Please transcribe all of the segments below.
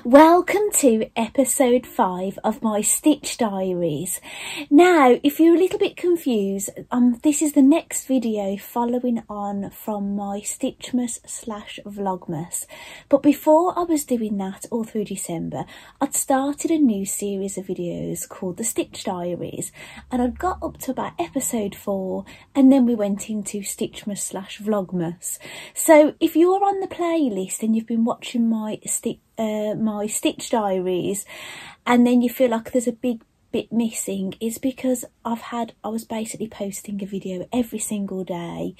Welcome to episode 5 of my Stitch Diaries. Now, if you're a little bit confused, this is the next video following on from my Stitchmas/Vlogmas. But before I was doing that all through December, I'd started a new series of videos called the Stitch Diaries, and I'd got up to about episode 4, and then we went into Stitchmas/Vlogmas. So if you're on the playlist and you've been watching my Stitch Diaries and then you feel like there's a big bit missing, it's because I was basically posting a video every single day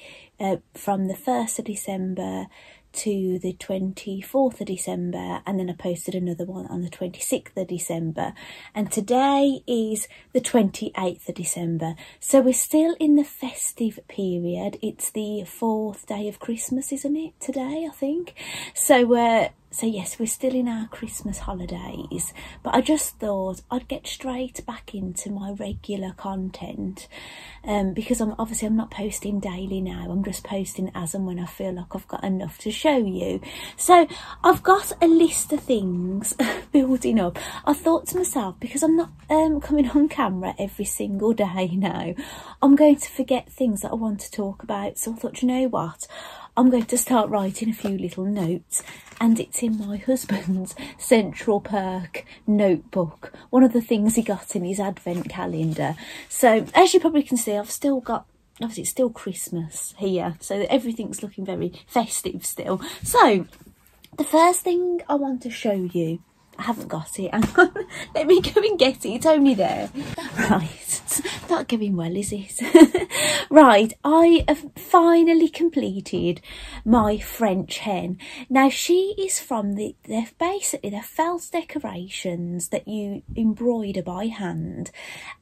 from the 1st of December to the 24th of December, and then I posted another one on the 26th of December, and today is the 28th of December, so we're still in the festive period. It's the 4th day of Christmas, isn't it, today, I think? So yes, we're still in our Christmas holidays, but I just thought I'd get straight back into my regular content because I'm not posting daily now. I'm just posting as and when I feel like I've got enough to show you. So I've got a list of things building up. I thought to myself, because I'm not coming on camera every single day now, I'm going to forget things that I want to talk about. So I thought, you know what? I'm going to start writing a few little notes, and it's in my husband's Central Perk notebook, one of the things he got in his advent calendar. So as you probably can see, I've still got, obviously it's still Christmas here, so everything's looking very festive still. So the first thing I want to show you, I haven't got it. Hang on, let me go and get it. It's only there. Right, it's not going well, is it? Right, I have finally completed my French hen. Now, she is from they're felt decorations that you embroider by hand,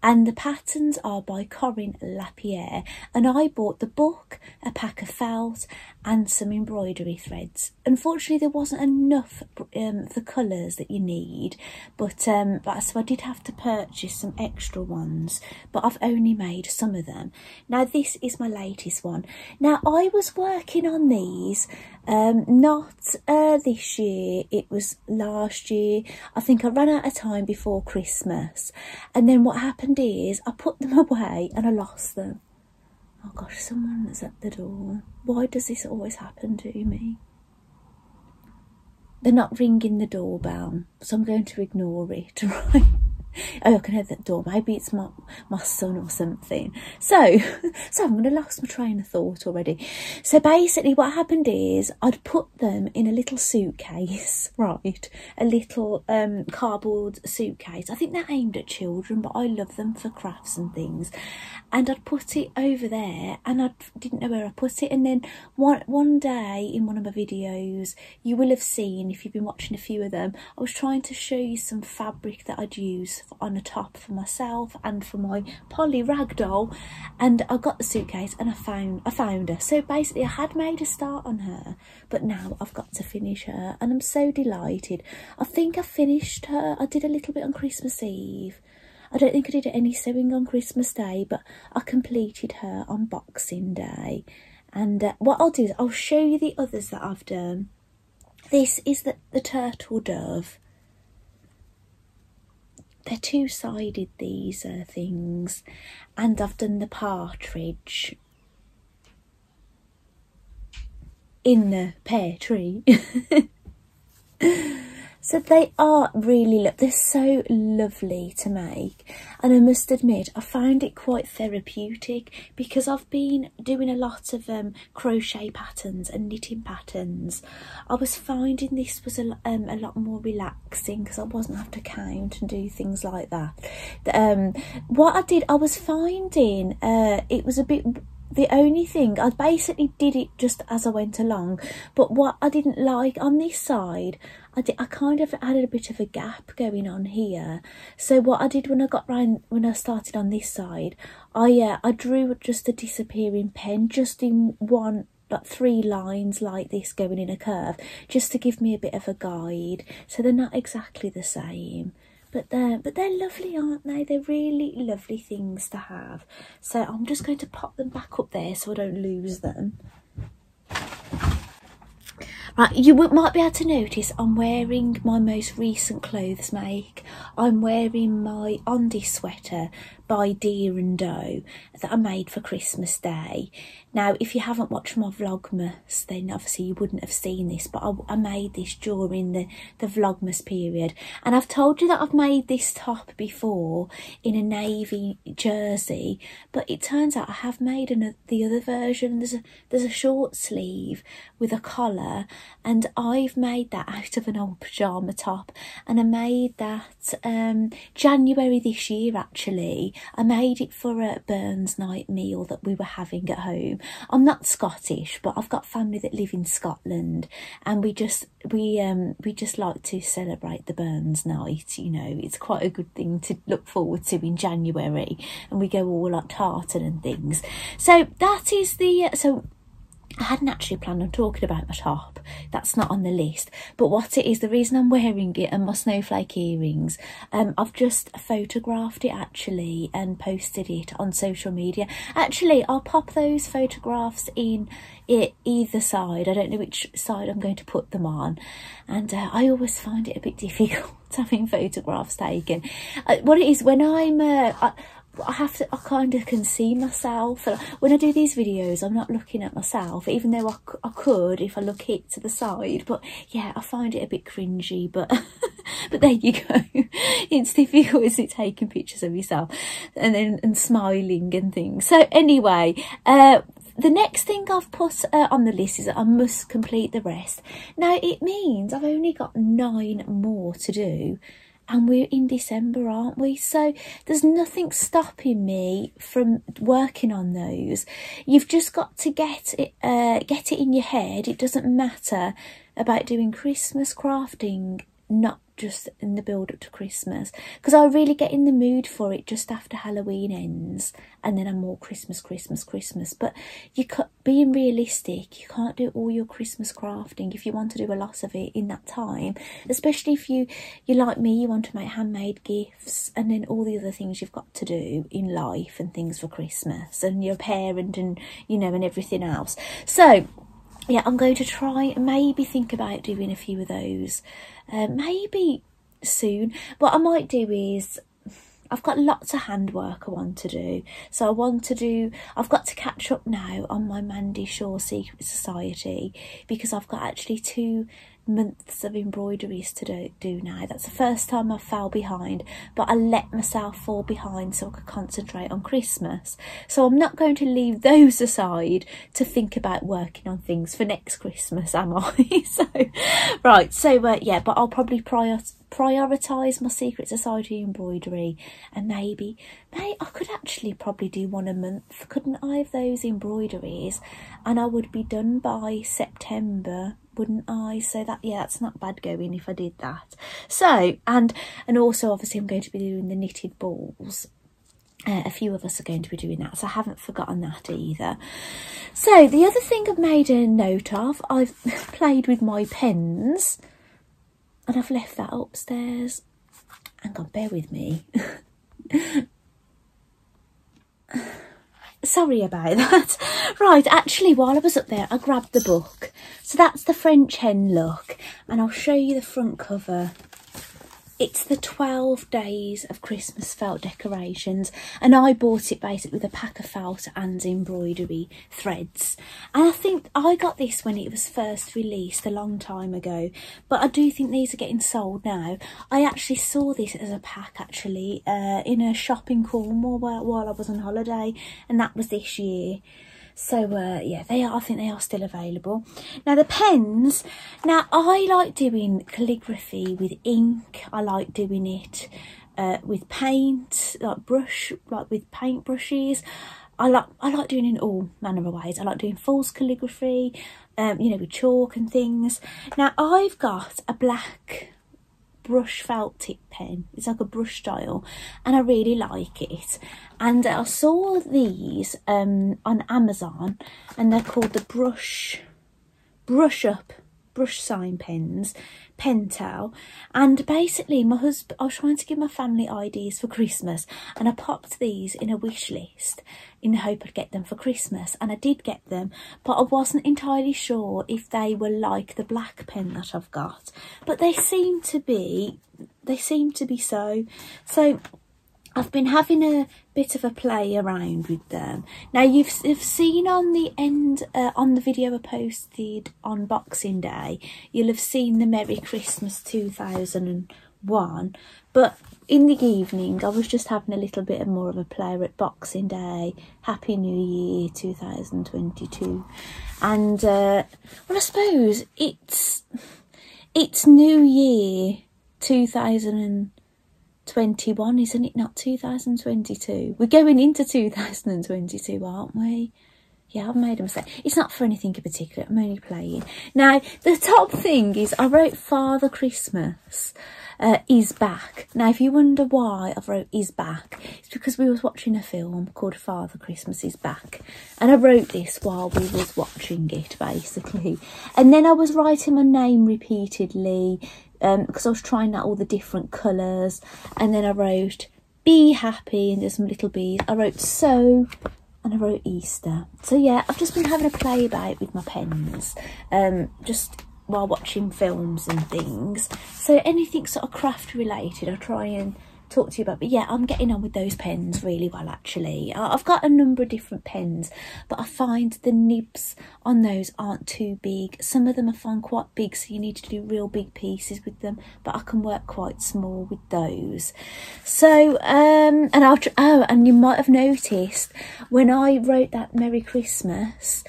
and the patterns are by Corinne Lapierre. And I bought the book, a pack of felt, and some embroidery threads. Unfortunately, there wasn't enough of the colours that you need, but so I did have to purchase some extra ones, but I've only made some of them. Now this is my latest one. Now I was working on these not this year, it was last year. I think I ran out of time before Christmas, and then what happened is I put them away and I lost them. Oh gosh, someone's at the door. Why does this always happen to me? They're not ringing the doorbell, so I'm going to ignore it, right? Oh, I can hear that door. Maybe it's my son or something. So I'm going to lose my train of thought already. So basically what happened is I'd put them in a little suitcase, right? A little cardboard suitcase. I think they're aimed at children, but I love them for crafts and things. And I'd put it over there, and I didn't know where I put it. And then one day in one of my videos, you will have seen, if you've been watching a few of them, I was trying to show you some fabric that I'd use on a top for myself and for my Polly ragdoll, and I got the suitcase and I found her. So basically I had made a start on her, but now I've got to finish her, and I'm so delighted. I think I finished her. I did a little bit on Christmas Eve. I don't think I did any sewing on Christmas Day, but I completed her on Boxing Day. And what I'll do is I'll show you the others that I've done. This is the turtle dove. They're two-sided, these things, and I've done the partridge in the pear tree. So they are really, they're so lovely to make, and I must admit I found it quite therapeutic because I've been doing a lot of crochet patterns and knitting patterns. I was finding this was a lot more relaxing because I wasn't have to count and do things like that. What I did, I was finding it was a bit. The only thing, I basically did it just as I went along, but what I didn't like on this side, I kind of added a bit of a gap going on here. So what I did when I started on this side, I drew just a disappearing pen just in one, like 3 lines like this going in a curve, just to give me a bit of a guide. So they're not exactly the same. But they're lovely, aren't they? They're really lovely things to have. So I'm just going to pop them back up there so I don't lose them. Right, you might be able to notice I'm wearing my most recent clothes make. I'm wearing my Ondi sweater by Deer and Doe that I made for Christmas Day. Now, if you haven't watched my Vlogmas, then obviously you wouldn't have seen this, but I made this during the Vlogmas period. And I've told you that I've made this top before in a navy jersey, but it turns out I have made the other version. There's a short sleeve with a collar, and I've made that out of an old pyjama top, and I made that January this year actually. I made it for a Burns night meal that we were having at home. I'm not Scottish, but I've got family that live in Scotland, and we just like to celebrate the Burns night. You know, it's quite a good thing to look forward to in January, and we go all like tartan and things. So that is so I hadn't actually planned on talking about my top. That's not on the list. But what it is, the reason I'm wearing it and my snowflake earrings, I've just photographed it actually and posted it on social media. Actually, I'll pop those photographs in either side. I don't know which side I'm going to put them on. And I always find it a bit difficult having photographs taken. What it is, when I kind of can see myself. When I do these videos, I'm not looking at myself, even though I could if I look it to the side. But yeah, I find it a bit cringy, but but there you go. It's difficult, isn't it, taking pictures of yourself and smiling and things. So anyway, the next thing I've put on the list is that I must complete the rest. Now, it means I've only got 9 more to do. And we're in December, aren't we? So there's nothing stopping me from working on those. You've just got to get it in your head. It doesn't matter about doing Christmas crafting, not just in the build up to Christmas, because I really get in the mood for it just after Halloween ends, and then I'm more Christmas. But being realistic, you can't do all your Christmas crafting if you want to do a lot of it in that time, especially if you're like me, you want to make handmade gifts and then all the other things you've got to do in life and things for Christmas, and you're a parent and and everything else. So yeah, I'm going to try and maybe think about doing a few of those, maybe soon. What I might do is, I've got lots of handwork I want to do. So I've got to catch up now on my Mandy Shaw Secret Society, because I've got actually 2 months of embroideries to do now. That's the first time I fell behind, but I let myself fall behind so I could concentrate on Christmas. So I'm not going to leave those aside to think about working on things for next Christmas, am I? Yeah, but I'll probably prioritise my Secret Society embroidery, and maybe I could actually probably do 1 a month, couldn't I, of those embroideries, and I would be done by September, wouldn't I? So that's not bad going if I did that. So and also obviously I'm going to be doing the knitted balls. A few of us are going to be doing that, so I haven't forgotten that either. So the other thing I've made a note of, I've played with my pens, and I've left that upstairs. Hang on, bear with me. Sorry about that. Right, actually, while I was up there, I grabbed the book. So that's the French hen look, and I'll show you the front cover. It's the 12 days of Christmas felt decorations, and I bought it basically with a pack of felt and embroidery threads. And I think I got this when it was first released a long time ago, but I do think these are getting sold now. I actually saw this as a pack actually in a shop in Cornwall while I was on holiday, and that was this year. So yeah, I think they are still available. Now the pens, now I like doing calligraphy with ink. I like doing it with paint, like with paint brushes. I like doing it in all manner of ways. I like doing false calligraphy, with chalk and things. Now I've got a black brush felt tip pen. It's like a brush style, and I really like it. And I saw these on Amazon, and they're called the brush up brush sign pens, Pentel, and basically I was trying to give my family ideas for Christmas, and I popped these in a wish list in the hope I'd get them for Christmas, and I did get them, but I wasn't entirely sure if they were like the black pen that I've got, but they seem to be so I've been having a bit of a play around with them. Now you've seen on the end, on the video I posted on Boxing Day, you'll have seen the Merry Christmas 2001, but in the evening I was just having a little bit more of a play at Boxing Day, Happy New Year 2022, and well, I suppose it's New Year 2021, isn't it? Not 2022. We're going into 2022, aren't we? Yeah, I've made a mistake. It's not for anything in particular. I'm only playing. Now, the top thing is I wrote Father Christmas is back. Now, if you wonder why I've wrote is back, it's because we was watching a film called Father Christmas is Back. And I wrote this while we was watching it, basically. And then I was writing my name repeatedly, because I was trying out all the different colours, and then I wrote be happy, and there's some little bees. I wrote so, and I wrote Easter. So yeah, I've just been having a play about with my pens, just while watching films and things. So anything sort of craft related I try and talk to you about, but yeah, I'm getting on with those pens really well, actually. I've got a number of different pens, but I find the nibs on those aren't too big. Some of them I find quite big, so you need to do real big pieces with them, but I can work quite small with those. So and and you might have noticed when I wrote that Merry Christmas,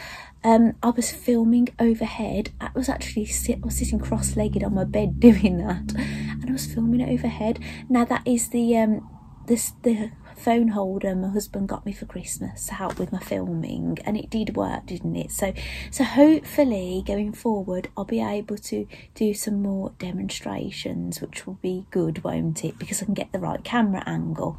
I was filming overhead. I was actually sitting cross-legged on my bed doing that, and I was filming it overhead. Now that is the phone holder my husband got me for Christmas to help with my filming, and it did work, didn't it? So hopefully going forward I'll be able to do some more demonstrations, which will be good, won't it? Because I can get the right camera angle.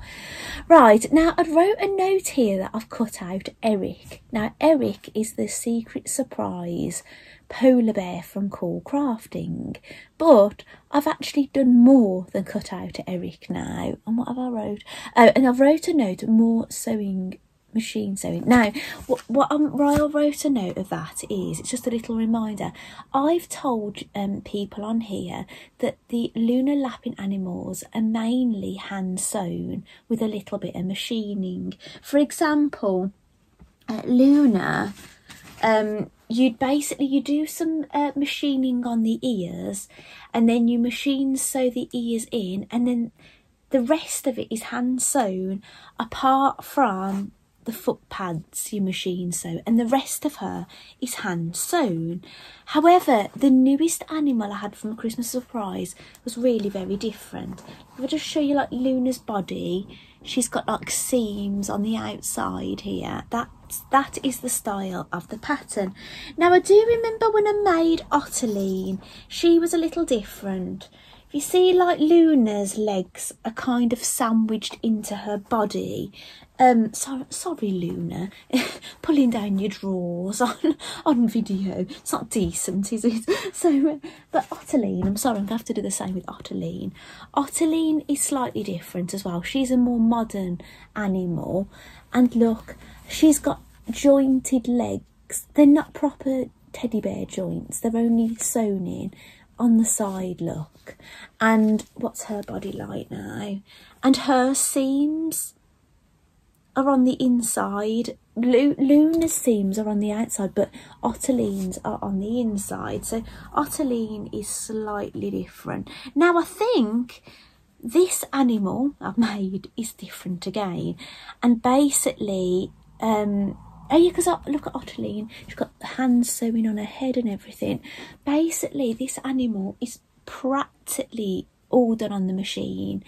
Right, now I wrote a note here that I've cut out Eric. Now Eric is the secret surprise polar bear from Cool Crafting, but I've actually done more than cut out Eric now. And what have I wrote? Oh, and I've wrote a note, more sewing, machine sewing. Now why I wrote a note of that is, it's just a little reminder. I've told people on here that the lunar lapping animals are mainly hand sewn with a little bit of machining. For example, Luna, you do some machining on the ears, and then you machine sew the ears in, and then the rest of it is hand sewn apart from the foot pads you machine sew, and the rest of her is hand sewn. However, the newest animal I had from a Christmas surprise was really very different. If I just show you like Luna's body, she's got like seams on the outside here. That is the style of the pattern. Now I do remember when I made Ottolene, she was a little different. If you see, like, Luna's legs are kind of sandwiched into her body. Sorry Luna, pulling down your drawers on video. It's not decent, is it? So, but Ottolene, I'm sorry, I'm going to have to do the same with Ottolene. Ottolene is slightly different as well. She's a more modern animal, and look, she's got jointed legs. They're not proper teddy bear joints, they're only sewn in on the side, look. And what's her body like now? And her seams are on the inside. Luna's seams are on the outside, but Ottolene's are on the inside. So Ottolene is slightly different. Now I think this animal I've made is different again, and basically oh yeah, because look at Ottolene, she's got hands sewing on her head and everything. Basically this animal is practically all done on the machine.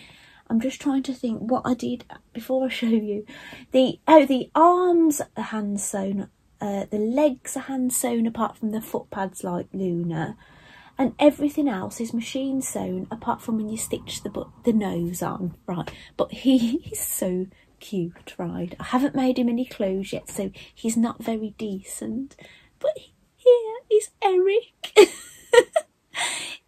I'm just trying to think what I did before I show you. The arms are hand sewn, the legs are hand sewn apart from the foot pads like Luna, and everything else is machine sewn apart from when you stitch the nose on, right? But he's so cute, right? I haven't made him any clothes yet, so he's not very decent, but here is Eric.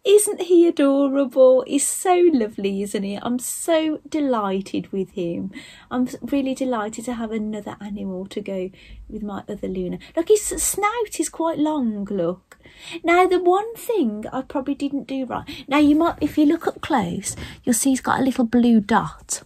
Isn't he adorable? He's so lovely, isn't he? I'm so delighted with him. I'm really delighted to have another animal to go with my other Luna. Look, his snout is quite long, look. Now, the one thing I probably didn't do right. Now, you might, if you look up close, you'll see he's got a little blue dot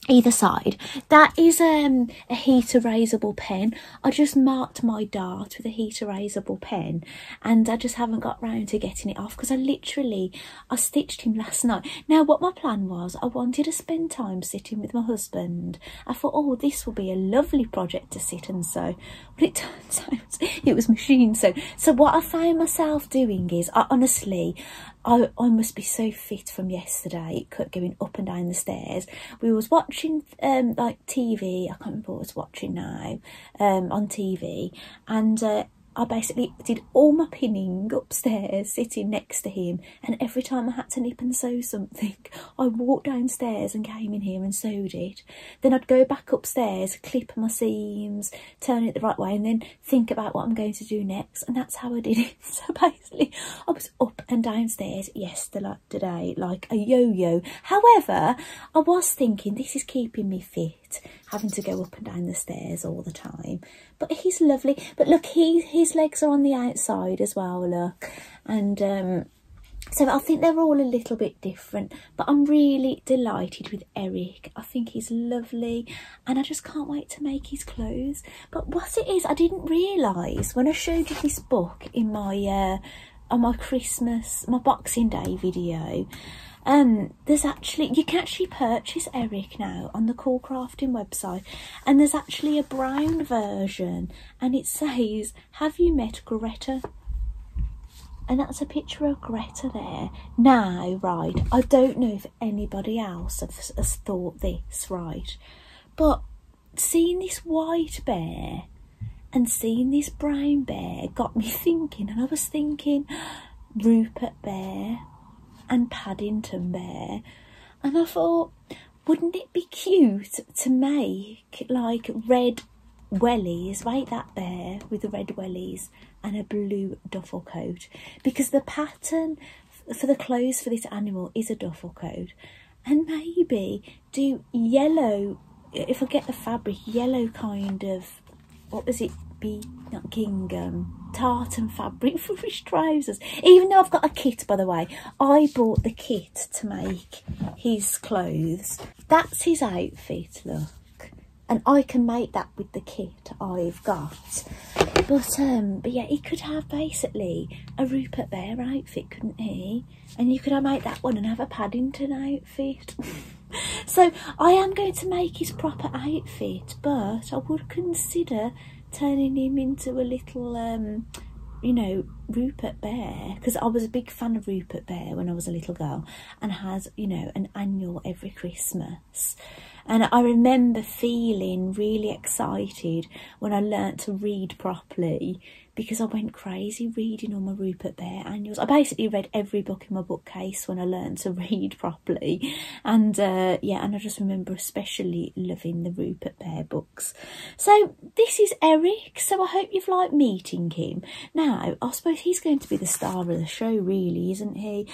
either side. That is a heat erasable pen. I just marked my dart with a heat erasable pen, and I just haven't got round to getting it off because I stitched him last night. Now, what my plan was, I wanted to spend time sitting with my husband. I thought, oh, this will be a lovely project to sit and sew. But it turns out it was machine sewn. So what I found myself doing is, I must be so fit from yesterday, going up and down the stairs. We was watching like TV, I can't remember what I was watching now, on TV, and I basically did all my pinning upstairs, sitting next to him, and every time I had to nip and sew something, I walked downstairs and came in here and sewed it. Then I'd go back upstairs, clip my seams, turn it the right way, and then think about what I'm going to do next, and that's how I did it. So basically, I was up and downstairs yesterday like a yo-yo. However, I was thinking, this is keeping me fit, having to go up and down the stairs all the time. But he's lovely. But look, his legs are on the outside as well, look. And so I think they're all a little bit different. But I'm really delighted with Eric. I think he's lovely. And I just can't wait to make his clothes. But what it is, I didn't realise when I showed you this book in my on my Boxing Day video. There's actually, you can actually purchase Eric now on the Cool Crafting website, and there's actually a brown version, and it says, have you met Greta? And that's a picture of Greta there. Now, right, I don't know if anybody else has thought this, right, but seeing this white bear and seeing this brown bear got me thinking, and I was thinking Rupert Bear and Paddington Bear, and I thought, wouldn't it be cute to make like red wellies, make that bear with the red wellies and a blue duffel coat, because the pattern for the clothes for this animal is a duffel coat, and maybe do yellow, if I get the fabric, yellow kind of, what was it, not gingham, tartan fabric for his trousers. Even though I've got a kit, by the way, I bought the kit to make his clothes. That's his outfit, look, and I can make that with the kit I've got. But yeah, he could have basically a Rupert Bear outfit, couldn't he? And you could make that one and have a Paddington outfit. So I am going to make his proper outfit, but I would consider turning him into a little, you know, Rupert Bear, because I was a big fan of Rupert Bear when I was a little girl, and has, you know, an annual every Christmas. And I remember feeling really excited when I learnt to read properly, because I went crazy reading all my Rupert Bear annuals. I basically read every book in my bookcase when I learned to read properly. And yeah, and I just remember especially loving the Rupert Bear books. So this is Eric. So I hope you've liked meeting him. Now, I suppose he's going to be the star of the show, really, isn't he?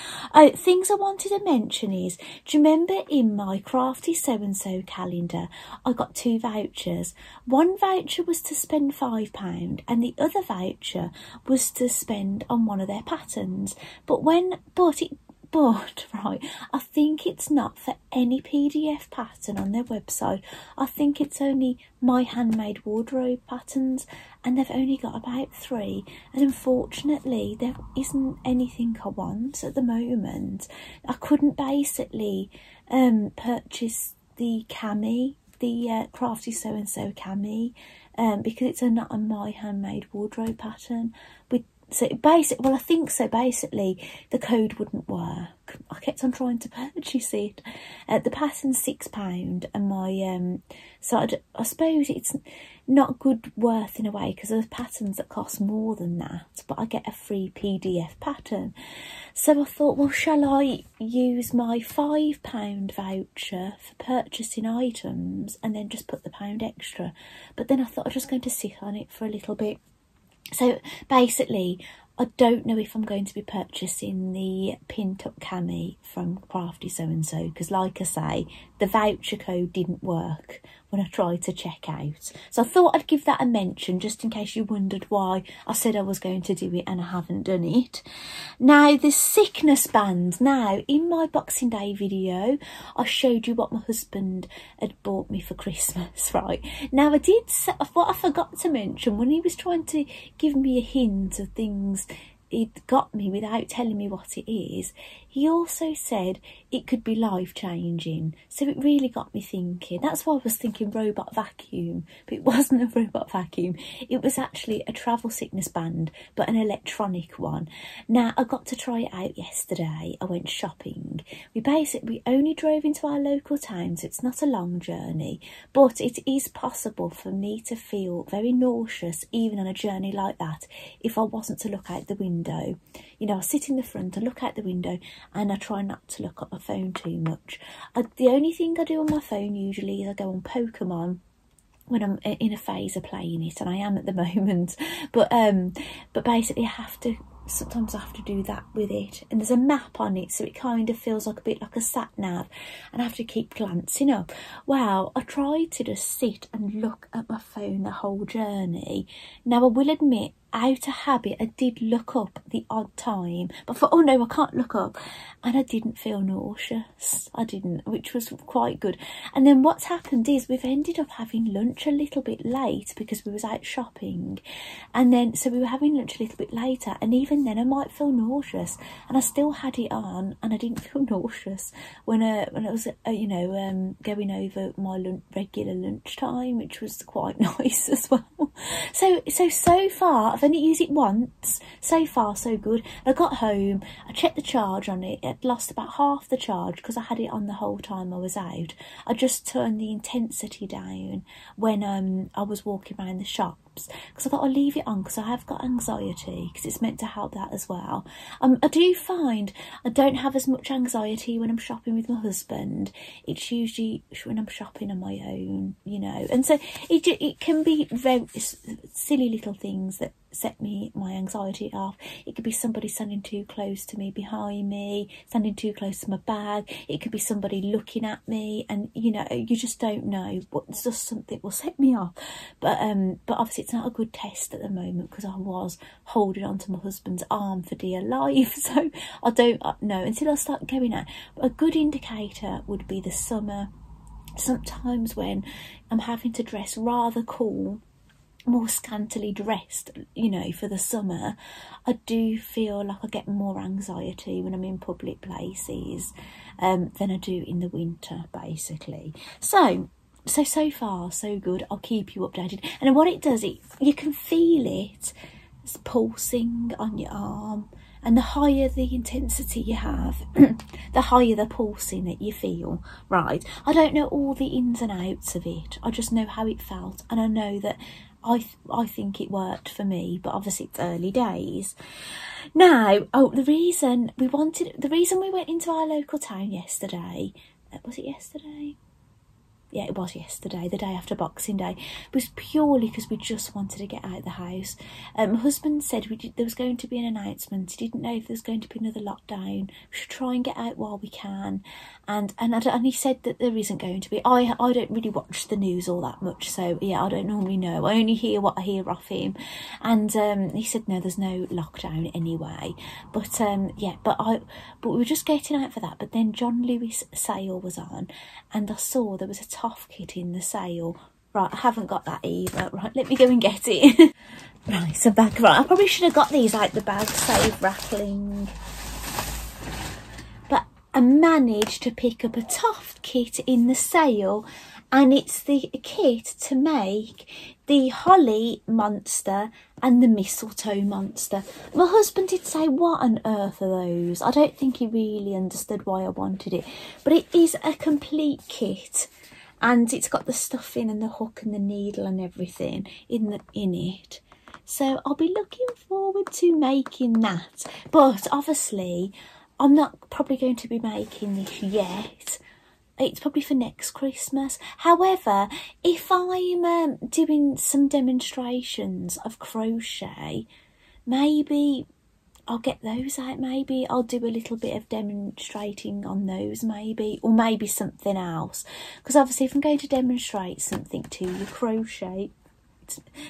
Things I wanted to mention is, do you remember in my Crafty So-and-So calendar, I got 2 vouchers. One voucher was to spend £5 and the other voucher was to spend on one of their patterns. But right, I think it's not for any PDF pattern on their website. I think it's only my handmade wardrobe patterns, and they've only got about 3, and unfortunately there isn't anything I want at the moment. I couldn't basically purchase the cami, the Crafty So-and-So cami, because it's not a my handmade wardrobe pattern. So basically, well, I think so. Basically, the code wouldn't work. I kept on trying to purchase it. The pattern's £6, and my so I suppose it's not good worth in a way, because there's patterns that cost more than that, but I get a free PDF pattern. So I thought, well, shall I use my £5 voucher for purchasing items and then just put the £1 extra? But then I thought I was just going to sit on it for a little bit. So basically, I don't know if I'm going to be purchasing the pin-tuck cami from Crafty So-and-so, because like I say, the voucher code didn't work when I tried to check out. So I thought I'd give that a mention, just in case you wondered why I said I was going to do it and I haven't done it. Now, the sickness band. Now, in my Boxing Day video, I showed you what my husband had bought me for Christmas, right? Now, what I forgot to mention, when he was trying to give me a hint of things he'd got me without telling me what it is, he also said it could be life-changing. So it really got me thinking. That's why I was thinking robot vacuum, but it wasn't a robot vacuum. It was actually a travel sickness band, but an electronic one. Now, I got to try it out yesterday. I went shopping. We only drove into our local town, so it's not a long journey, but it is possible for me to feel very nauseous even on a journey like that if I wasn't to look out the window. You know, I sit in the front, I look out the window, and I try not to look at my phone too much. The only thing I do on my phone usually is I go on Pokemon when I'm in a phase of playing it, and I am at the moment. But basically sometimes I have to do that with it, and there's a map on it, so it kind of feels like a bit like a sat nav, and I have to keep glancing up. Well, I tried to just sit and look at my phone the whole journey. Now, I will admit, out of habit, I did look up the odd time, but I thought, oh no, I can't look up, and I didn't feel nauseous. I didn't, which was quite good. And then what's happened is we've ended up having lunch a little bit late because we was out shopping, and then so we were having lunch a little bit later, and even then I might feel nauseous, and I still had it on, and I didn't feel nauseous when I was going over my regular lunch time, which was quite nice as well. So far I've only used it once. So far so good. I got home, I checked the charge on it. It lost about half the charge because I had it on the whole time I was out. I just turned the intensity down when I was walking around the shops, because I thought I'll leave it on because I have got anxiety, because it's meant to help that as well. I do find I don't have as much anxiety when I'm shopping with my husband. It's usually when I'm shopping on my own, you know, and so it can be very silly little things that set my anxiety off. It could be somebody standing too close to me behind me, standing too close to my bag. It could be somebody looking at me, and you know, you just don't know, but just something will set me off. But obviously it's not a good test at the moment because I was holding on to my husband's arm for dear life, so I don't know until I start going out. But a good indicator would be the summer. Sometimes when I'm having to dress rather cool, more scantily dressed, you know, for the summer, I do feel like I get more anxiety when I'm in public places than I do in the winter, basically. So far so good. I'll keep you updated. And what it does, you can feel it, it's pulsing on your arm, and the higher the intensity you have, the higher the pulsing that you feel, right? I don't know all the ins and outs of it. I just know how it felt, and I know that I think it worked for me, but obviously it's early days. Now, the reason we went into our local town yesterday, was it yesterday? Yeah, it was yesterday, the day after Boxing Day. It was purely because we just wanted to get out of the house. My husband said there was going to be an announcement. He didn't know if there was going to be another lockdown. We should try and get out while we can. And he said that there isn't going to be. I don't really watch the news all that much, so yeah, I don't normally know. I only hear what I hear off him. And he said no, there's no lockdown anyway. But but we were just getting out for that. But then John Lewis sale was on, and I saw there was a Toff kit in the sale. Right, I haven't got that either. Right, let me go and get it. Right, so bag. Right, I probably should have got these out the bag, save rattling. But I managed to pick up a Toff kit in the sale, and it's the kit to make the holly monster and the mistletoe monster. My husband did say, what on earth are those? I don't think he really understood why I wanted it, but it is a complete kit. And it's got the stuffing and the hook and the needle and everything in it. So I'll be looking forward to making that. But obviously, I'm not probably going to be making this yet. It's probably for next Christmas. However, if I'm doing some demonstrations of crochet, maybe I'll get those out maybe. I'll do a little bit of demonstrating on those maybe, or maybe something else. Because obviously if I'm going to demonstrate something to you, crochet,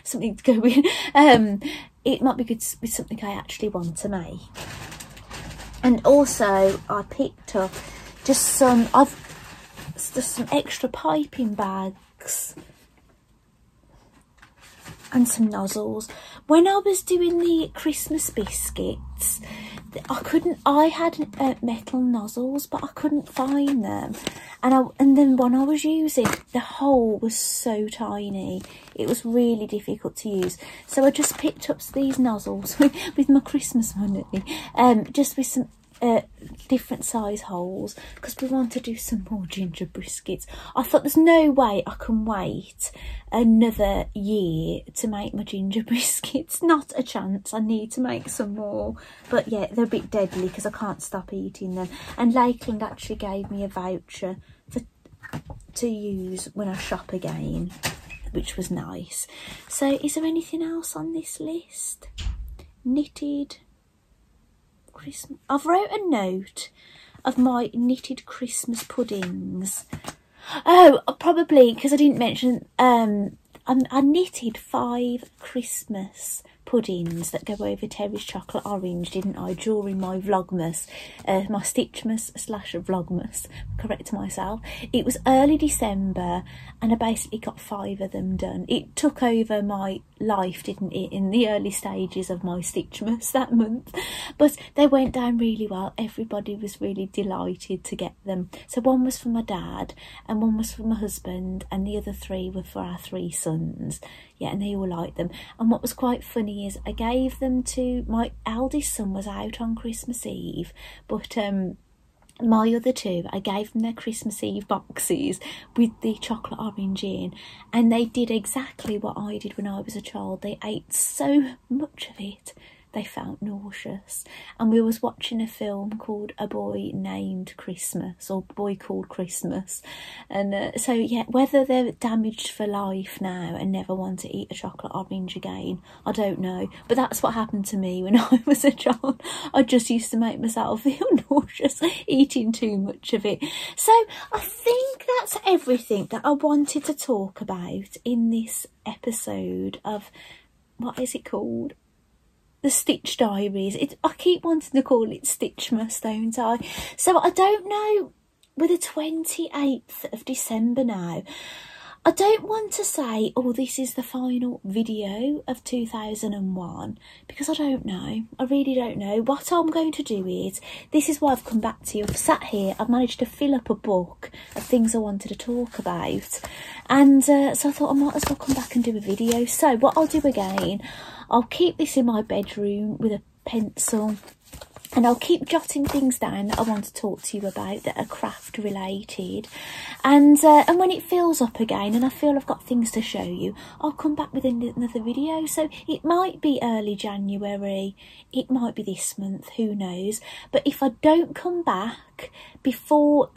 something to go with, it might be good with something I actually want to make. And also I picked up just some extra piping bags and some nozzles. When I was doing the Christmas biscuits, I had metal nozzles, but I couldn't find them. And then when I was using, the hole was so tiny. It was really difficult to use. So I just picked up these nozzles with my Christmas money, just with some different size holes, because we want to do some more ginger biscuits. I thought there's no way I can wait another year to make my ginger biscuits. Not a chance. I need to make some more. But yeah, they're a bit deadly because I can't stop eating them. And Lakeland actually gave me a voucher to use when I shop again, which was nice. So is there anything else on this list? Knitted Christmas. I've wrote a note of my knitted Christmas puddings. Oh, probably because I didn't mention, I knitted 5 Christmas puddings that go over Terry's chocolate orange, didn't I, during my Vlogmas, my Stitchmas / Vlogmas, correct myself. It was early December and I basically got 5 of them done. It took over my life, didn't it, in the early stages of my Stitchmas that month, but they went down really well. Everybody was really delighted to get them. So one was for my dad and one was for my husband and the other 3 were for our 3 sons. Yeah, and they all liked them. And what was quite funny is I gave them to my eldest son, was out on Christmas Eve, but my other 2, I gave them their Christmas Eve boxes with the chocolate orange in, and they did exactly what I did when I was a child. They ate so much of it they felt nauseous. And we was watching a film called A Boy Named Christmas, or Boy Called Christmas, and so yeah, whether they're damaged for life now and never want to eat a chocolate orange again, I don't know, but that's what happened to me when I was a child. I just used to make myself feel nauseous eating too much of it. So I think that's everything that I wanted to talk about in this episode of, what is it called? The Stitch Diaries. I keep wanting to call it Stitchmas, don't I? So I don't know, with the 28th of December now, I don't want to say, oh, this is the final video of 2001, because I don't know. I really don't know. What I'm going to do is, this is why I've come back to you. I've sat here, I've managed to fill up a book of things I wanted to talk about. And so I thought I might as well come back and do a video. So what I'll do again, I'll keep this in my bedroom with a pencil, and I'll keep jotting things down that I want to talk to you about that are craft related. And when it fills up again and I feel I've got things to show you, I'll come back with another video. So it might be early January, it might be this month, who knows. But if I don't come back before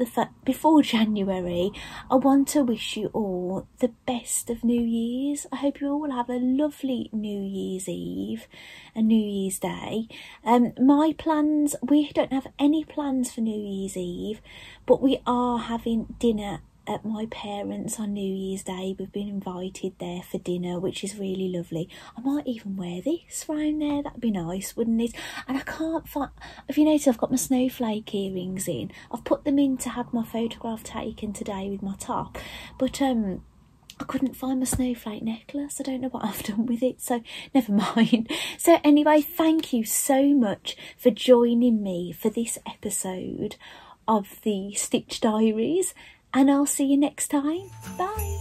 January, I want to wish you all the best of New Year's. I hope you all have a lovely New Year's Eve and New Year's Day. My plans, we don't have any plans for New Year's Eve, but we are having dinner at my parents' on New Year's Day. We've been invited there for dinner, which is really lovely. I might even wear this round there. That'd be nice, wouldn't it? And I can't find, if you notice, I've got my snowflake earrings in. I've put them in to have my photograph taken today with my top, but I couldn't find my snowflake necklace. I don't know what I've done with it, so never mind. So anyway, thank you so much for joining me for this episode of the Stitch Diaries, and I'll see you next time. Bye.